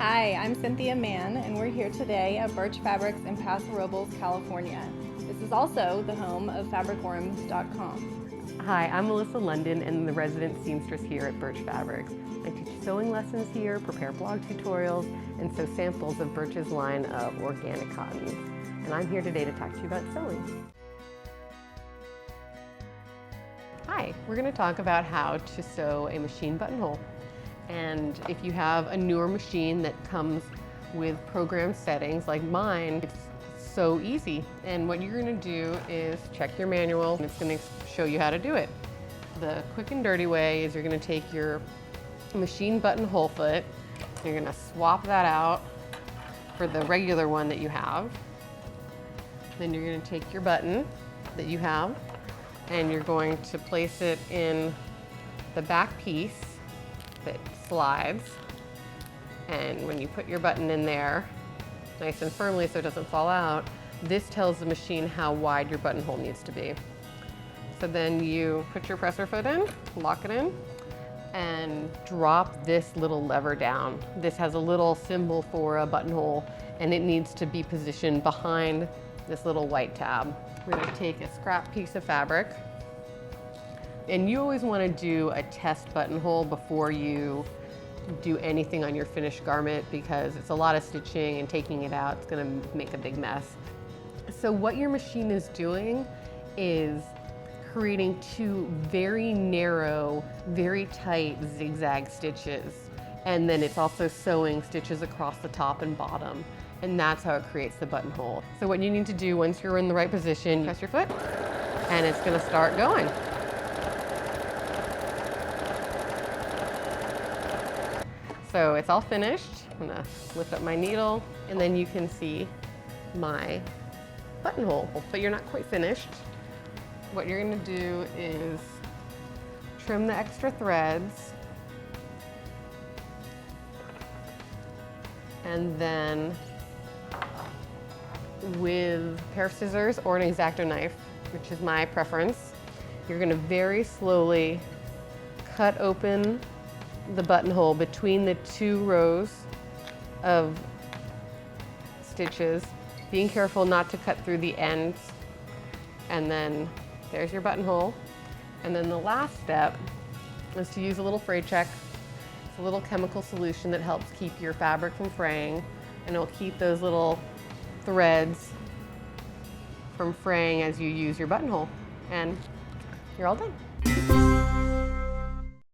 Hi, I'm Cynthia Mann, and we're here today at Birch Fabrics in Paso Robles, California. This is also the home of fabricorums.com. Hi, I'm Melissa Lunden and the resident seamstress here at Birch Fabrics. I teach sewing lessons here, prepare blog tutorials, and sew samples of Birch's line of organic cottons. And I'm here today to talk to you about sewing. Hi, we're going to talk about how to sew a machine buttonhole. And if you have a newer machine that comes with program settings like mine, it's so easy. And what you're going to do is check your manual, and it's going to show you how to do it. The quick and dirty way is you're going to take your machine buttonhole foot, you're going to swap that out for the regular one that you have. Then you're going to take your button that you have, and you're going to place it in the back piece that slides. And when you put your button in there nice and firmly so it doesn't fall out, this tells the machine how wide your buttonhole needs to be. So then you put your presser foot in, lock it in, and drop this little lever down. This has a little symbol for a buttonhole, and it needs to be positioned behind this little white tab. We're going to take a scrap piece of fabric, and you always want to do a test buttonhole before you do anything on your finished garment, because it's a lot of stitching and taking it out, it's going to make a big mess. So what your machine is doing is creating two very narrow, very tight zigzag stitches, and then it's also sewing stitches across the top and bottom, and that's how it creates the buttonhole. So what you need to do once you're in the right position, press your foot, and it's going to start going. So it's all finished. I'm gonna lift up my needle, and then you can see my buttonhole, but you're not quite finished. What you're gonna do is trim the extra threads, and then with a pair of scissors or an X-Acto knife, which is my preference, you're gonna very slowly cut open the buttonhole between the two rows of stitches, being careful not to cut through the ends. And then there's your buttonhole. And then the last step is to use a little Fray Check. It's a little chemical solution that helps keep your fabric from fraying, and it'll keep those little threads from fraying as you use your buttonhole. And you're all done.